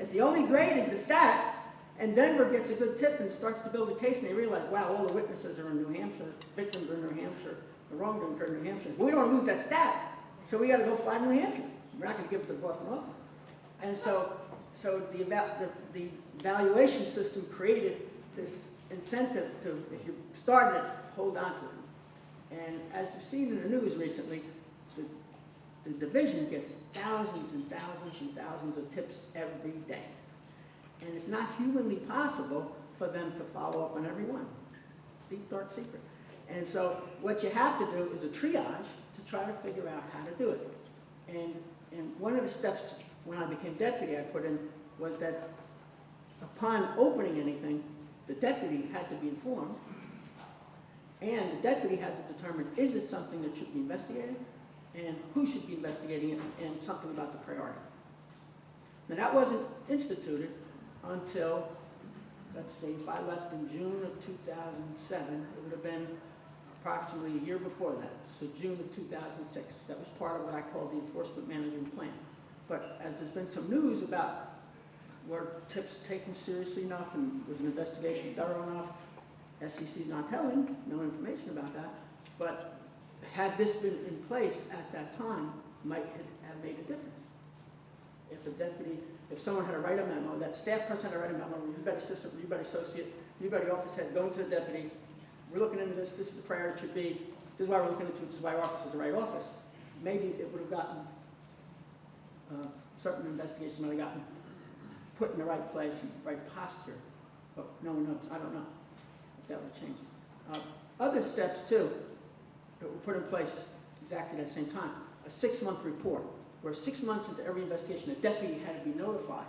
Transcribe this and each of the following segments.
If the only grade is the stat, and Denver gets a good tip and starts to build a case, and they realize, wow, all the witnesses are in New Hampshire, victims are in New Hampshire, the wrongdoing occurred in New Hampshire. But we don't lose that stat, so we got to go fly to New Hampshire. We're not going to give it to the Boston office. And so the evaluation system created this incentive to, if you started it, hold on to it. And as you've seen in the news recently, the division gets thousands and thousands and thousands of tips every day. And it's not humanly possible for them to follow up on every one. Deep, dark secret. And so what you have to do is a triage to try to figure out how to do it. And one of the steps when I became deputy I put in was that upon opening anything, the deputy had to be informed, and the deputy had to determine, is it something that should be investigated, and who should be investigating it, and something about the priority. Now that wasn't instituted until, let's see, if I left in June of 2007, it would have been approximately a year before that, so June of 2006. That was part of what I call the enforcement management plan. But as there's been some news about were tips taken seriously enough and was an investigation thorough enough, SEC's not telling, no information about that, but had this been in place at that time, might have made a difference. If a deputy, if someone had to write a memo, that staff person had to write a memo, you better assistant, you better associate, you better office head, going to the deputy, we're looking into this, this is the priority it should be, this is why we're looking into it, this is why our office is the right office. Maybe it would have gotten, certain investigations might have gotten put in the right place and right posture, but no one knows, I don't know if that would change it. Other steps too, that were put in place exactly at the same time. A 6-month report, where 6 months into every investigation, a deputy had to be notified.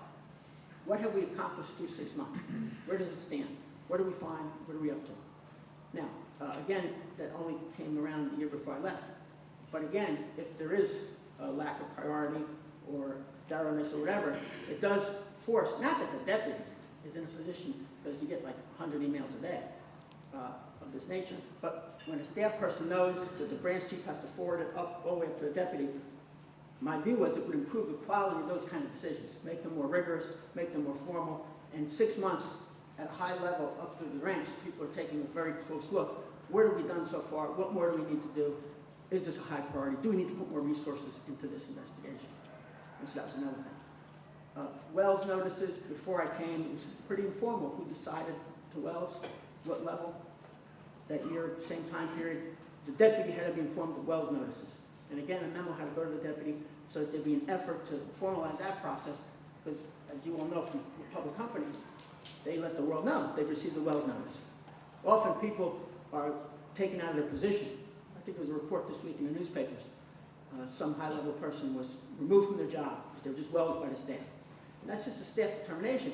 What have we accomplished through 6 months? Where does it stand? What do we find? What are we up to? Now, again, that only came around the year before I left. But again, if there is a lack of priority or thoroughness or whatever, it does force, not that the deputy is in a position, because you get like 100 emails a day of this nature, but when a staff person knows that the branch chief has to forward it up all the way up to the deputy, my view was it would improve the quality of those kind of decisions, make them more rigorous, make them more formal, and 6 months at a high level up through the ranks, people are taking a very close look. What have we done so far? What more do we need to do? Is this a high priority? Do we need to put more resources into this investigation? And so that was another thing. Wells notices, before I came, it was pretty informal who decided to Wells, what level. That year, same time period, the deputy had to be informed of Wells notices. And again, a memo had to go to the deputy so that there'd be an effort to formalize that process, because as you all know from public companies, they let the world know they've received the Wells notice. Often people are taken out of their position. I think there was a report this week in the newspapers. Some high-level person was removed from their job because they were just Wells by the staff. And that's just a staff determination,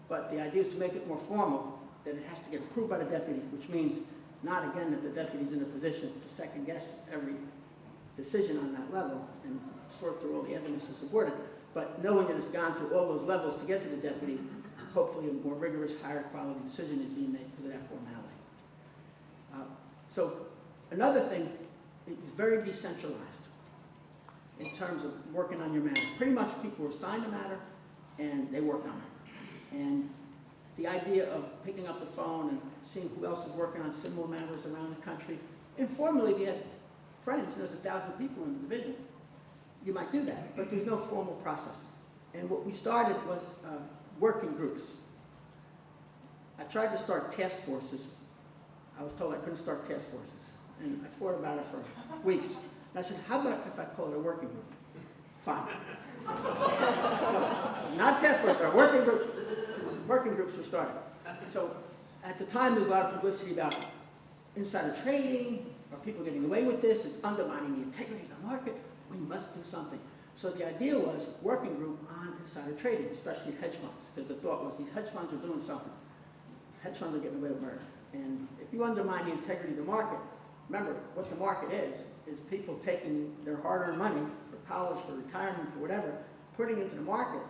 but the idea is to make it more formal, that it has to get approved by the deputy, which means not again that the deputy's in a position to second-guess every decision on that level and sort through all the evidence to support it, but knowing that it's gone through all those levels to get to the deputy, hopefully a more rigorous, higher quality decision is being made because of that formality. So another thing, it was very decentralized in terms of working on your matter. Pretty much people were assigned a matter and they worked on it. And the idea of picking up the phone and seeing who else is working on similar matters around the country, informally if you had friends, there's 1,000 people in the division, you might do that, but there's no formal process. And what we started was working groups. I tried to start task forces. I was told I couldn't start task forces. And I thought about it for weeks. And I said, how about if I call it a working group? Fine. So, not task force, but a working group. Working groups were started. So at the time, there was a lot of publicity about insider trading, or people getting away with this, it's undermining the integrity of the market, we must do something. So the idea was working group on insider trading, especially hedge funds, because the thought was these hedge funds are doing something. Hedge funds are getting away with murder. And if you undermine the integrity of the market, remember, what the market is people taking their hard-earned money for college, for retirement, for whatever, putting into the market,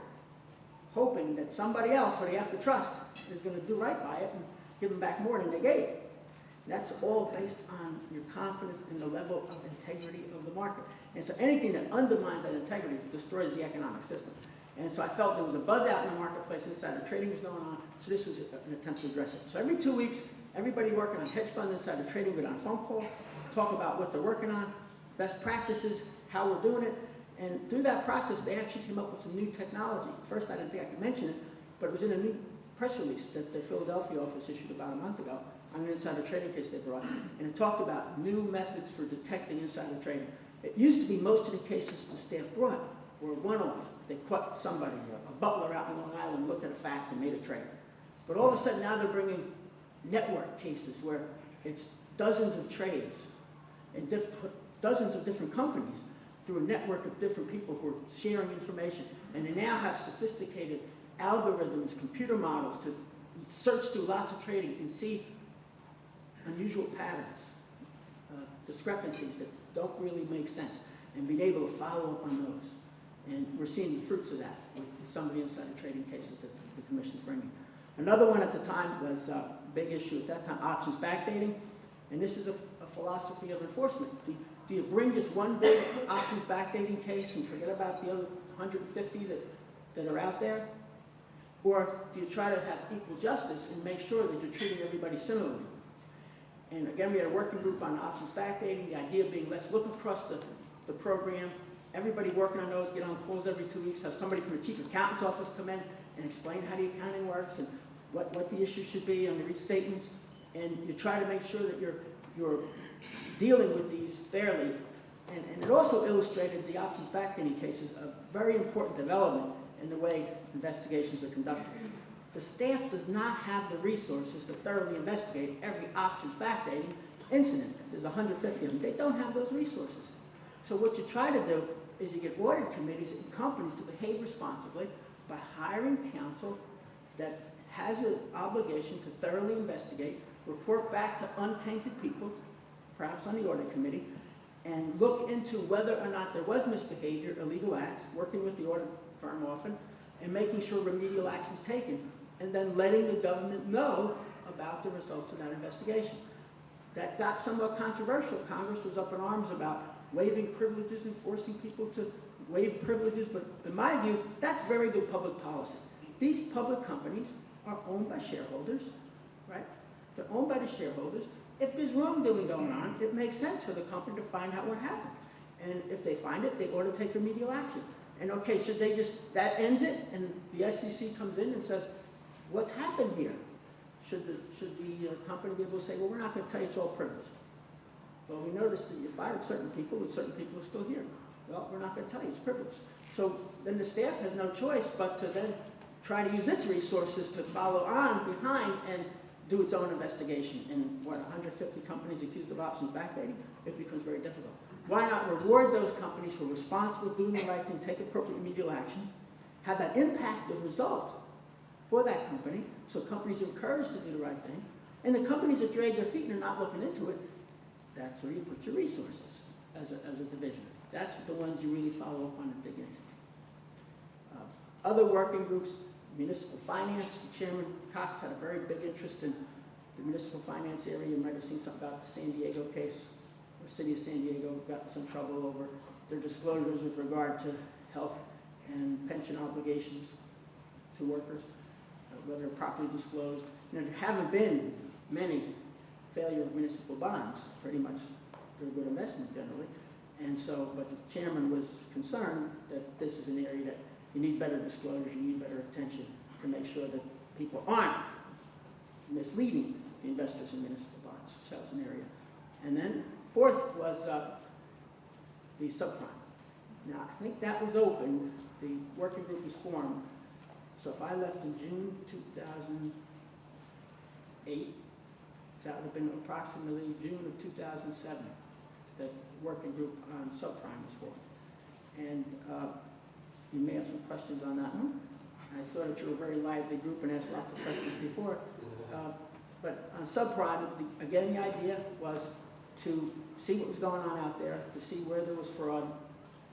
hoping that somebody else, who they have to trust, is going to do right by it and give them back more than they gave. That's all based on your confidence in the level of integrity of the market. And so anything that undermines that integrity destroys the economic system. And so I felt there was a buzz out in the marketplace, insider trading was going on, so this was an attempt to address it. So every 2 weeks, everybody working on hedge fund insider trading would get on a phone call, talk about what they're working on, best practices, how we're doing it, and through that process, they actually came up with some new technology. First, I didn't think I could mention it, but it was in a new press release that the Philadelphia office issued about a month ago on an insider trading case they brought, and it talked about new methods for detecting insider trading. It used to be most of the cases the staff brought were one-off. They caught somebody, a butler out in Long Island, looked at a fax and made a trade. But all of a sudden now they're bringing network cases where it's dozens of trades and dozens of different companies through a network of different people who are sharing information. And they now have sophisticated algorithms, computer models to search through lots of trading and see unusual patterns, discrepancies that don't really make sense, and being able to follow up on those. And we're seeing the fruits of that with some of the insider trading cases that the Commission's bringing. Another one at the time was a big issue at that time, options backdating. And this is a philosophy of enforcement. Do you bring just one big options backdating case and forget about the other 150 that are out there? Or do you try to have equal justice and make sure that you're treating everybody similarly? And again, we had a working group on options backdating, the idea being let's look across the program, everybody working on those, get on calls every 2 weeks, have somebody from the chief accountant's office come in and explain how the accounting works and what the issue should be on the restatements. And you try to make sure that you're dealing with these fairly. And it also illustrated the options backdating cases, a very important development in the way investigations are conducted. The staff does not have the resources to thoroughly investigate every options backdating incident. If there's 150 of them, they don't have those resources. So what you try to do is you get audit committees and companies to behave responsibly by hiring counsel that has an obligation to thoroughly investigate, report back to untainted people, perhaps on the audit committee, and look into whether or not there was misbehavior, illegal acts, working with the audit firm often, and making sure remedial action is taken, and then letting the government know about the results of that investigation. That got somewhat controversial. Congress was up in arms about waiving privileges and forcing people to waive privileges, but in my view, that's very good public policy. These public companies are owned by shareholders, right? They're owned by the shareholders. If there's wrongdoing going on, it makes sense for the company to find out what happened. And if they find it, they ought to take remedial action. And okay, should they just, that ends it, and the SEC comes in and says, what's happened here? Should the company be able to say, well, we're not going to tell you, it's all privileged. Well, we noticed that you fired certain people, and certain people are still here. Well, we're not going to tell you, it's privileged. So then the staff has no choice but to then try to use its resources to follow on behind and do its own investigation. And what, 150 companies accused of options backdating? It becomes very difficult. Why not reward those companies who are responsible, doing the right thing, take appropriate remedial action, have that impact of result for that company, so companies are encouraged to do the right thing, and the companies that drag their feet and are not looking into it, that's where you put your resources as a division. That's the ones you really follow up on and dig into. Other working groups, municipal finance, Chairman Cox had a very big interest in the municipal finance area. You might have seen something about the San Diego case. The city of San Diego got in some trouble over their disclosures with regard to health and pension obligations to workers, whether they're properly disclosed. You know, there haven't been many failure of municipal bonds. Pretty much they're a good investment generally. And so, but the chairman was concerned that this is an area that you need better disclosure, you need better attention to make sure that people aren't misleading the investors in municipal bonds. So that was an area. And then fourth was the subprime. Now, I think that was open. The working group was formed. So if I left in June 2008, that would have been approximately June of 2007 that working group on subprime was formed. And you may have some questions on that one. I saw that you were a very lively group and asked lots of questions before. But on subprime, again, the idea was to see what was going on out there, to see where there was fraud,